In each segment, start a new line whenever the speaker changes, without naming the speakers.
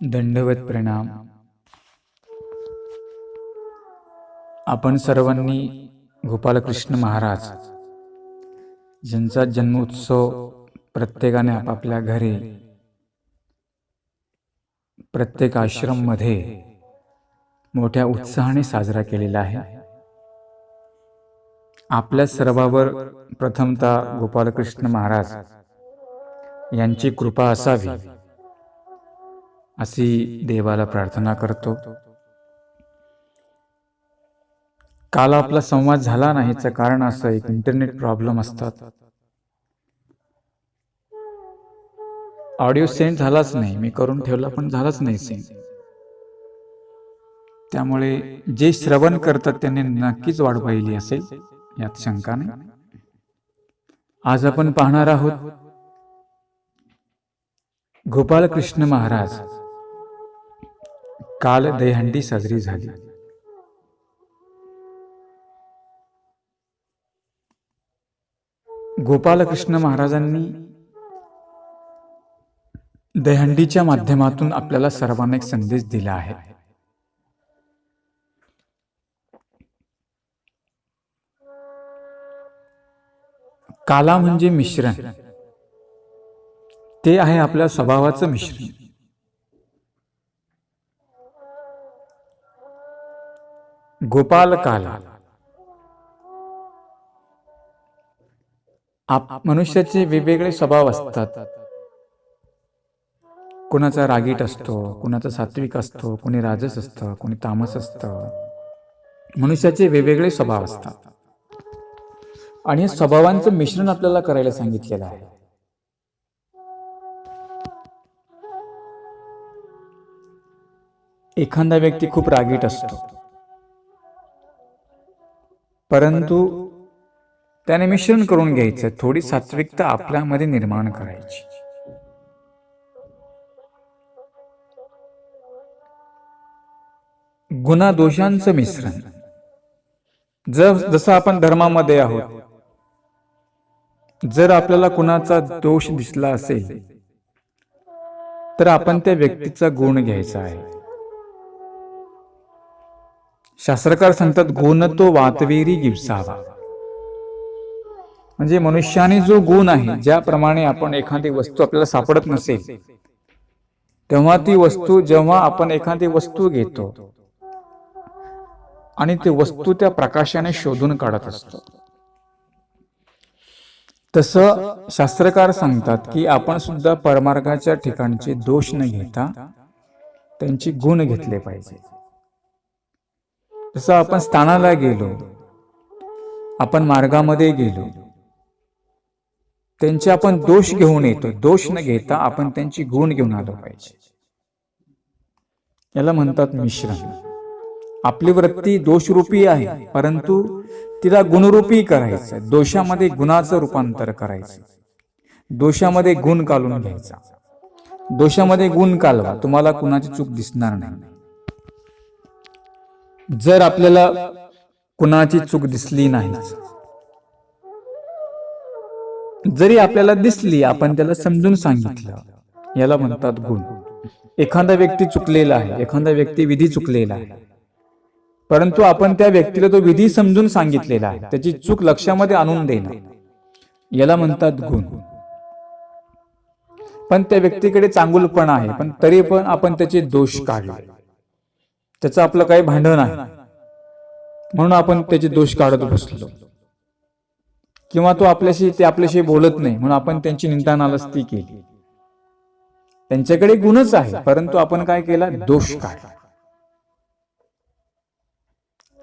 दंडवत प्रणाम. आपण सर्वांनी गोपालकृष्ण महाराज यांचा जन्मोत्सव प्रत्येकाने आपापल्या घरी, प्रत्येक आश्रम मध्ये मोठ्या उत्साहाने साजरा केलेला आहे. आपल्या सर्वांवर प्रथमतः गोपालकृष्ण महाराज यांची कृपा असावी अशी देवाला प्रार्थना करतो. काल आपला संवाद झाला नाही याचं कारण असं एक इंटरनेट प्रॉब्लेम असतात. ऑडिओ सेंड झालाच नाही, मी करून ठेवला पण झालाच नाही सेंड. त्यामुळे जे श्रवण करतात त्यांनी नक्कीच वाट पाहिली असेल, यात शंका नाही. आज आपण पाहणार आहोत गोपालकृष्ण महाराज. काल दहीहंडी साजरी झाली. गोपालकृष्ण महाराजांनी दहीहंडीच्या माध्यमातून आपल्याला सर्वांना एक संदेश दिला आहे. काला म्हणजे मिश्रण, ते आहे आपल्या स्वभावाचं मिश्रण. गोपाल काला. मनुष्याचे वेगवेगळे स्वभाव असतात. कुणाचा रागीट असतो, कुणाचा सात्विक असतो, कुणी राजस असतं, कुणी तामस असतं. मनुष्याचे वेगवेगळे स्वभाव असतात आणि या स्वभावांचं मिश्रण आपल्याला करायला सांगितलेलं आहे. एखादा व्यक्ती खूप रागीट असतो, परंतु त्याने मिश्रण करून घ्यायचं, थोडी सात्विकता आपल्यामध्ये निर्माण करायची. गुणादोषांचं मिश्रण. जसं आपण धर्मामध्ये आहोत, जर आपल्याला कुणाचा दोष दिसला असेल तर आपण त्या व्यक्तीचा गुण घ्यायचा आहे. शास्त्रकार सांगतात, गुण तो वातवेरी गिवसावा. म्हणजे मनुष्याने जो गुण आहे, ज्याप्रमाणे आपण एखादी वस्तू आपल्याला सापडत नसेल तेव्हा ती वस्तू, जेव्हा आपण एखादी वस्तू घेतो आणि ती वस्तू त्या प्रकाशाने शोधून काढत असतो, तसं शास्त्रकार सांगतात की आपण सुद्धा परमार्गाच्या ठिकाणचे दोष न घेता त्यांचे गुण घेतले पाहिजे. जसं आपण स्थानाला गेलो, आपण मार्गामध्ये गेलो, त्यांचे आपण दोष घेऊन येतो, दोष न घेता आपण त्यांची गुण घेऊन आलो पाहिजे. याला म्हणतात मिश्रण. आपली वृत्ती दोषरूपी आहे, परंतु तिला गुणरूपी करायचं. दोषामध्ये गुणाचं रूपांतर करायचं, दोषामध्ये गुण काढून घ्यायचा. दोषामध्ये गुण कालवा, तुम्हाला कुणाची चूक दिसणार नाही. जर आपल्याला कुणाची चूक दिसली नाही, जरी आपल्याला दिसली, आपण त्याला समजून सांगितलं, याला म्हणतात गुण. एखादा व्यक्ती चुकलेला आहे, एखादा व्यक्ती विधी चुकलेला आहे, परंतु आपण त्या व्यक्तीला तो विधी समजून सांगितलेला आहे, त्याची चूक लक्षामध्ये आणून देणं, याला म्हणतात गुण. पण त्या व्यक्तीकडे चांगुलपण आहे, पण तरी पण आपण त्याचे दोष काढले, त्याचं आपलं काही भांडण आहे म्हणून आपण त्याचे दोष काढत बसलो, किंवा ते आपल्याशी बोलत नाही म्हणून आपण त्यांची निंदा नालस्ती केली. त्यांच्याकडे गुणच आहे, परंतु आपण काय केला, दोष काढला.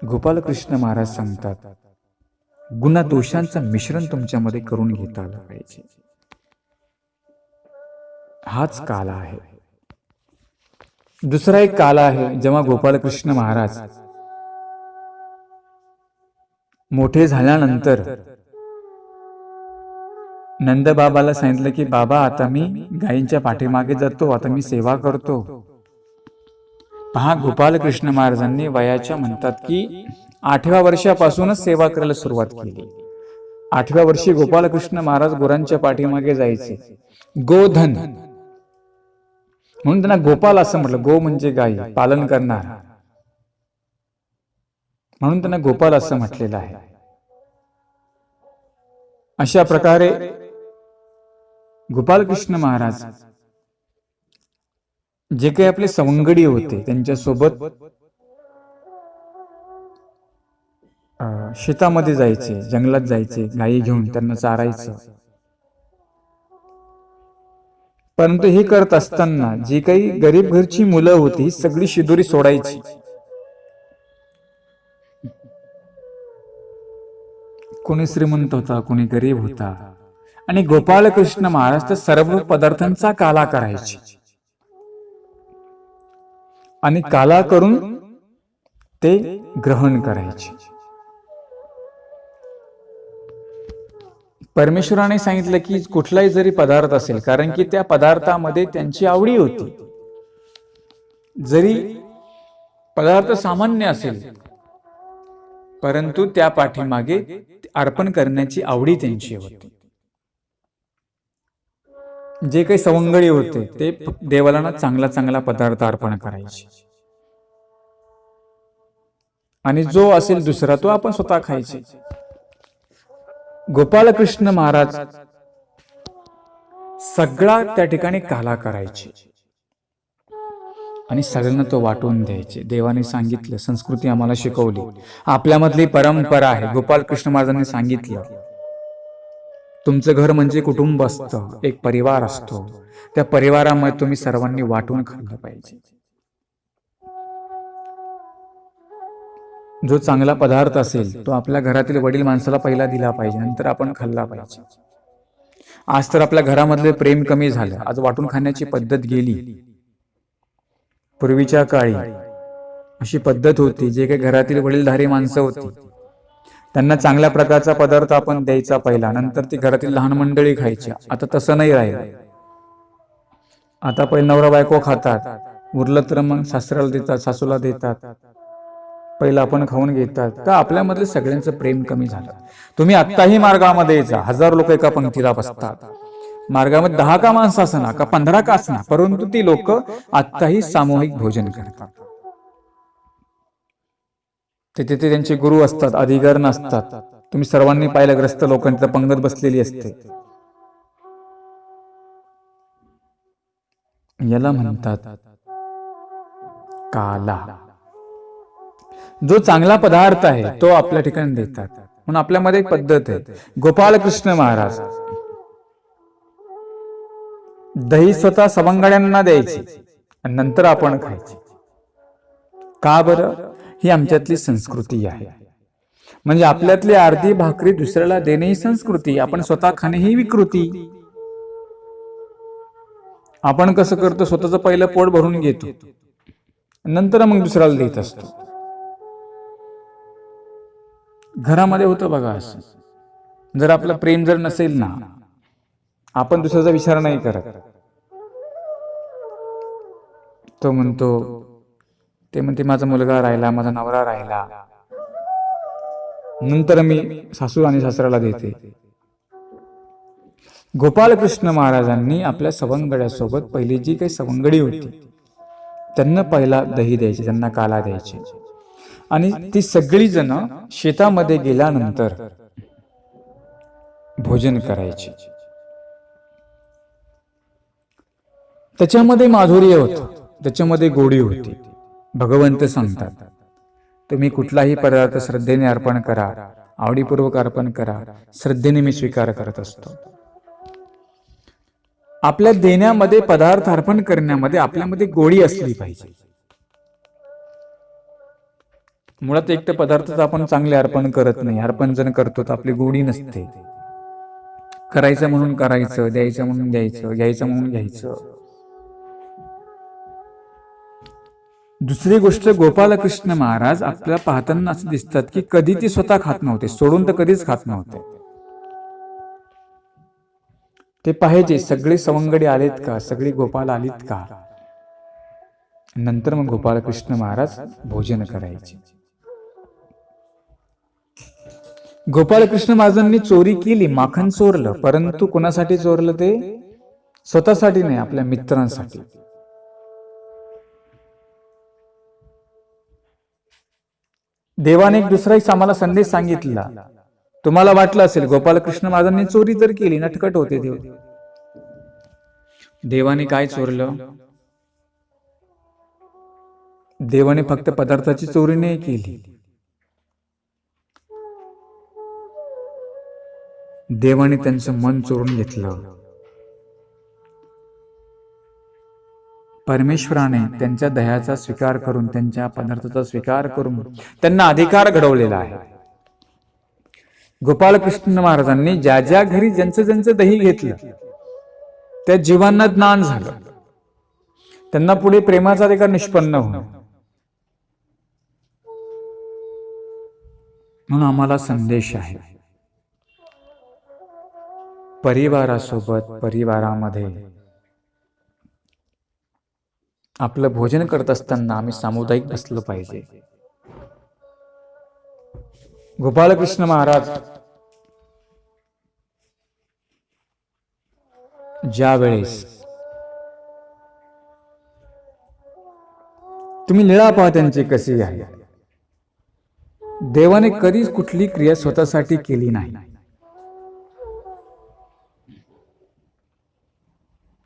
गोपालकृष्ण महाराज सांगतात, गुणादोषांचं मिश्रण तुमच्यामध्ये करून घेता आलं पाहिजे. हाच काल आहे. दुसरा एक काल आहे, जेव्हा गोपालकृष्ण महाराज मोठे झाल्यानंतर नंदबाबाला सांगितलं की बाबा, आता मी गायींच्या पाठीमागे जातो, आता मी सेवा करतो. पहा, गोपालकृष्ण महाराजांनी वयाच्या म्हणतात की 8व्या वर्षापासूनच सेवा करायला सुरुवात केली. 8व्या वर्षी गोपालकृष्ण महाराज गुरांच्या पाठीमागे जायचे. गोधन म्हणून त्यांना गोपाल असं म्हटलं. गो म्हणजे गायी, पालन करणार, म्हणून त्यांना गोपाल असं म्हटलेलं आहे. अशा प्रकारे गोपालकृष्ण महाराज जे काही आपले सवंगडी होते त्यांच्यासोबत शेतामध्ये जायचे, जंगलात जायचे, गायी घेऊन त्यांना चारायचं. परंतु हे करत असताना जी काही गरीब घरची मुलं होती सगळी शिदोरी सोडायची. कोणी श्रीमंत होता, कोणी गरीब होता, आणि गोपालकृष्ण महाराज तर सर्व पदार्थांचा काला करायचे आणि काला करून ते ग्रहण करायचे. परमेश्वराने सांगितलं की कुठलाही जरी पदार्थ असेल, कारण की त्या पदार्थामध्ये त्यांची आवडी होती. जरी पदार्थ सामान्य असेल परंतु त्या पाठीमागे अर्पण करण्याची आवडी त्यांची होती. जे काही सवंगडी होते ते देवाला ना चांगला चांगला पदार्थ अर्पण करायचे, आणि जो असेल दुसरा तो आपण स्वतः खायचे. गोपालकृष्ण महाराज सगळा त्या ठिकाणी काला करायचे आणि सगळ्यांना तो वाटून द्यायचे. देवाने सांगितलं, संस्कृती आम्हाला शिकवली, आपल्यामधली परंपरा आहे. गोपालकृष्ण महाराजांनी सांगितलं, तुमचं घर म्हणजे कुटुंब असतं, एक परिवार असतो, त्या परिवारामध्ये तुम्ही सर्वांनी वाटून खाल्लं पाहिजे. जो चांगला पदार्थ असेल तो आपल्या घरातील वडील माणसाला पहिला दिला पाहिजे, नंतर आपण खाल्ला पाहिजे. आज तर आपल्या घरामधले प्रेम कमी झालं, आज वाटून खाण्याची पद्धत गेली. पूर्वीच्या काळी अशी पद्धत होती, जे काही घरातील वडीलधारी माणसं होती त्यांना चांगल्या प्रकारचा पदार्थ आपण द्यायचा पहिला, नंतर ती घरातील लहान मंडळी खायची. आता तसं नाही राहिलं. आता पहिले नवरा बायको खातात, उरलं तर मग सासऱ्याला देतात, सासूला देतात, पहिला आपण खाऊन घेतात. तर आपल्यामधले सगळ्यांचं प्रेम कमी झालं. तुम्ही आत्ताही मार्गामध्ये जा, 1000 लोक एका पंक्तीला बसतात, मार्गामध्ये 10 का माणसं असना का 15 का असना, परंतु ती लोक आत्ताही सामूहिक भोजन करतात. तिथे त्यांचे गुरु असतात, अधिकारी असतात. तुम्ही सर्वांनी पाहिलं, ग्रस्त लोकांची पंगत बसलेली असते. याला म्हणतात काला. जो चांगला पदार्थ आहे तो आपल्या ठिकाणी देतात. म्हणून आपल्यामध्ये एक पद्धत आहे. गोपालकृष्ण महाराज दही स्वतः सवंगड्यांना द्यायची आणि नंतर आपण खायची. का बरं? ही आमच्यातली संस्कृती आहे. म्हणजे आपल्यातली अर्धी भाकरी दुसऱ्याला देणे ही संस्कृती, आपण स्वतः खाणे ही विकृती. आपण कसं करतो, स्वतःचं पहिलं पोट भरून घेतो, नंतर मग दुसऱ्याला देत असतो. घरामध्ये होतं बघा असं. जर आपलं प्रेम जर नसेल ना, आपण दुसऱ्याचा विचार नाही करत. तो म्हणतो, ते म्हणते माझा मुलगा राहिला, माझा नवरा राहिला, नंतर मी सासू आणि सासऱ्याला देते. गोपालकृष्ण महाराजांनी आपल्या सवंगड्यासोबत पहिली जी काही सवंगडी होती त्यांना पहिला दही द्यायचे, त्यांना काला द्यायचे, आणि ती सगळी जण शेतामध्ये गेल्यानंतर भोजन करायचे. त्याच्यामध्ये माधुर्य होतं, त्याच्यामध्ये गोडी होती. भगवंत सांगतात, तुम्ही कुठलाही पदार्थ श्रद्धेने अर्पण करा, आवडीपूर्वक अर्पण करा, श्रद्धेने मी स्वीकार करत असतो. आपल्या देण्यामध्ये, पदार्थ अर्पण करण्यामध्ये आपल्यामध्ये गोडी असली पाहिजे. मुळात एक तर पदार्थ आपण चांगले अर्पण करत नाही, अर्पण जण करतो तर आपली गोडी नसते. करायचं म्हणून करायचं, द्यायचं म्हणून द्यायचं, घ्यायचं म्हणून घ्यायचं. दुसरी गोष्ट, गोपालकृष्ण महाराज आपल्याला पाहताना असं दिसतात की कधी ते स्वतः खात नव्हते, सोडून तर कधीच खात नव्हते. ते पाहिजे सगळे सवंगडी आलेत का, सगळी गोपाल आलीत का, नंतर मग गोपालकृष्ण महाराज भोजन करायचे. गोपालकृष्ण महाराजांनी चोरी केली, माखन चोरलं, परंतु कोणासाठी चोरलं? ते स्वतःसाठी नाही, आपल्या मित्रांसाठी. देवाने एक दुसराच आम्हाला संदेश सांगितला. तुम्हाला वाटलं असेल गोपालकृष्ण महाराजांनी चोरी तर केली, नटखट होते देव. देवाने काय चोरलं? देवाने फक्त पदार्थाची चोरी नाही केली, देवाने त्यांचं मन चोरून घेतलं. परमेश्वराने त्यांच्या दह्याचा स्वीकार करून, त्यांच्या पदार्थाचा स्वीकार करून त्यांना अधिकार घडवलेला आहे. गोपालकृष्ण महाराजांनी ज्या ज्या घरी ज्यांचं दही घेतलं त्या जीवांना ज्ञान झालं, त्यांना पुढे प्रेमाचा अधिकार निष्पन्न होणार. म्हणून आम्हाला संदेश आहे, परिवारासोबत, परिवारामध्ये आपलं भोजन करत असताना आम्ही सामुदायिक बसलं पाहिजे. गोपालकृष्ण महाराज ज्या वेळेस, तुम्ही लीळा पहा त्यांची कशी आहे. देवाने कधीच कुठली क्रिया स्वतःसाठी केली नाही.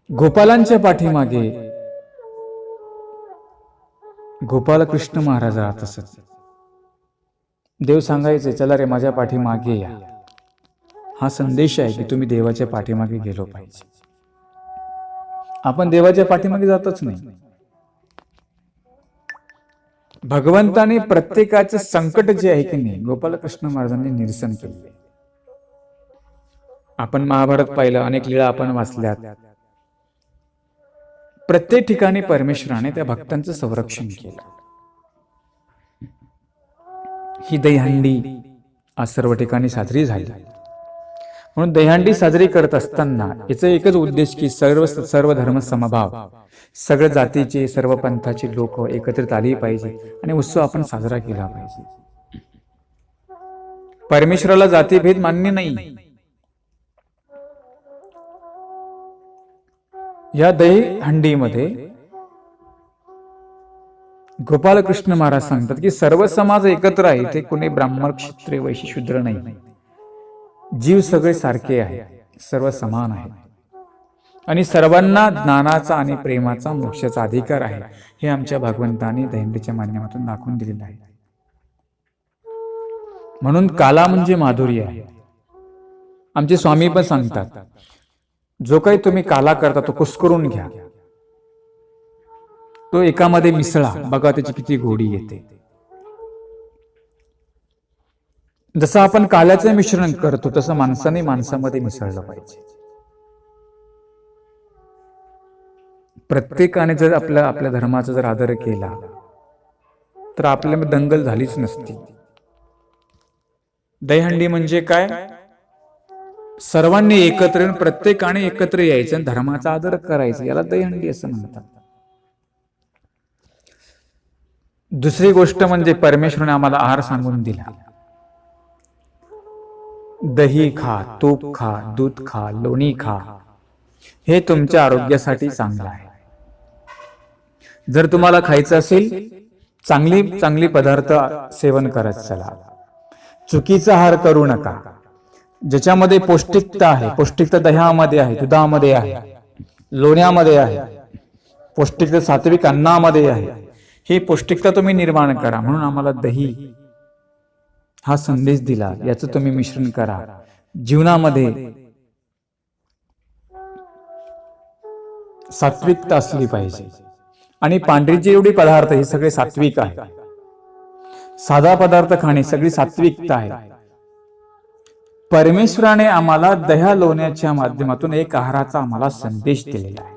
गोपालांच्या पाठीमागे गोपालकृष्ण महाराज राहत असत. देव सांगायचे, चला रे माझ्या पाठीमागे या. हा संदेश आहे की तुम्ही देवाच्या पाठीमागे गेलो पाहिजे. आपण देवाच्या पाठीमागे जातच नाही. भगवंताने प्रत्येकाचं संकट जे आहे की नाही, गोपालकृष्ण महाराजांनी निरसन केले. आपण महाभारत पाहिलं, अनेक लीळा आपण वाचल्यात. प्रत्येक ठिकाणी परमेश्वराने त्या भक्तांचं संरक्षण केलं. ही दहीहंडी आज सर्व ठिकाणी साजरी झाली. म्हणून दहीहंडी साजरी करत असताना याचा एकच उद्देश की सर्व धर्म समभाव, सगळ्या जातीचे, सर्व पंथाचे लोक एकत्रित आली पाहिजे आणि उत्सव आपण साजरा केला पाहिजे. परमेश्वराला जातीभेद मान्य नाही. या दहीहंडीमध्ये गोपालकृष्ण महाराज सांगतात की सर्व समाज एकत्र आहे. ते कोणी ब्राह्मण, क्षत्रिय, वैश्य, शूद्र नाही. जीव सगळे सारखे आहे, सर्व समान आहे आणि सर्वांना ज्ञानाचा आणि प्रेमाचा, मोक्षाचा अधिकार आहे. हे आमच्या भगवंतांनी दहीहंडीच्या माध्यमातून दाखवून दिलेलं आहे. म्हणून काला म्हणजे माधुर्य आहे. आमचे स्वामी पण सांगतात, जो काही तुम्ही काला करता तो कुस्करून घ्या, तो एकामध्ये मिसळा, बघा त्याची किती गोडी येते. जसं आपण काल्याचं मिश्रण करतो तसं माणसाने माणसामध्ये मिसळलं पाहिजे. प्रत्येकाने जर आपल्या धर्माचा जर आदर केला तर आपल्यामध्ये दंगल झालीच नसती. दहीहंडी म्हणजे काय? सर्वांनी एकत्र येऊन प्रत्येकाने एकत्र यायचं आणि धर्माचा आदर करायचा, याला दहीहंडी असं म्हणतात. दुसरी गोष्ट म्हणजे परमेश्वराने आम्हाला आहार सांगून दिला. दही खा, तूप खा, दूध खा, लोणी खा, हे तुमच्या आरोग्यासाठी चांगलं आहे. जर तुम्हाला खायचं असेल, चांगली पदार्थ सेवन करत चला. चुकीचा आहार करू नका. ज्याच्यामध्ये पौष्टिकता आहे, पौष्टिकता दह्यामध्ये आहे, दुधामध्ये आहे, लोण्यामध्ये आहे, पौष्टिकता सात्विक अन्नामध्ये आहे. ही पौष्टिकता तुम्ही निर्माण करा. म्हणून आम्हाला दही हा संदेश दिला, याचं तुम्ही मिश्रण करा. जीवनामध्ये सात्विकता असली पाहिजे. आणि पांढरी जेवढी पदार्थ हे सगळे सात्विक आहे. साधा पदार्थ खाणे सगळी सात्विकता आहे. परमेश्वराने आम्हाला दह्या लोण्याच्या माध्यमातून एक आहाराचा आम्हाला संदेश दिलेला आहे.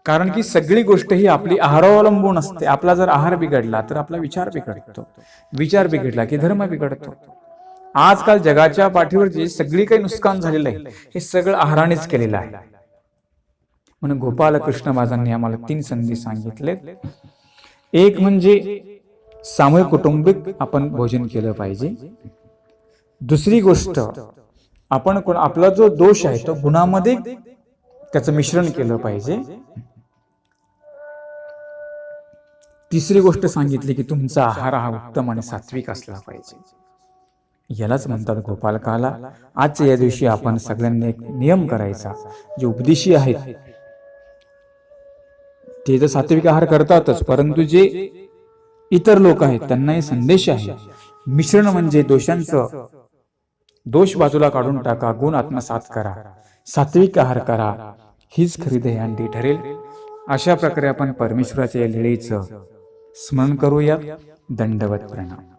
कारण की सगळी गोष्ट ही आपली आहारावर अवलंबून असते. आपला जर आहार बिघडला तर आपला विचार बिघडतो, विचार बिघडला की धर्म बिघडतो. आजकाल जगाच्या पाठीवर जे सगळी काही नुकसान झालेलं आहे हे सगळं आहारानेच केलेलं आहे. म्हणून गोपालकृष्ण महाराजांनी आम्हाला 3 संदेश सांगितलेत. एक म्हणजे सामूहिक कौटुंबिक आपण भोजन केलं पाहिजे. दुसरी गोष्ट, आपण आपला जो दोष आहे तो गुणामध्ये त्याचं मिश्रण केलं पाहिजे. तिसरी गोष्ट सांगितली की तुमचा आहार हा उत्तम आणि सात्विक असला पाहिजे. यालाच म्हणतात गोपालकाला. आजच्या या दिवशी आपण सगळ्यांनी एक नियम करायचा. जे उपदेशी आहेत ते तर सात्विक आहार करतातच, परंतु जे इतर लोक आहेत त्यांनाही संदेश आहे. मिश्रण म्हणजे दोष बाजूला काढून टाका, गुण आत्मसात करा, सात्विक आहार करा, हीच खरी दहीहंडी ठरेल. अशा प्रकारे आपण परमेश्वराच्या लीळेचं स्मरण करूया. दंडवत प्रणाम.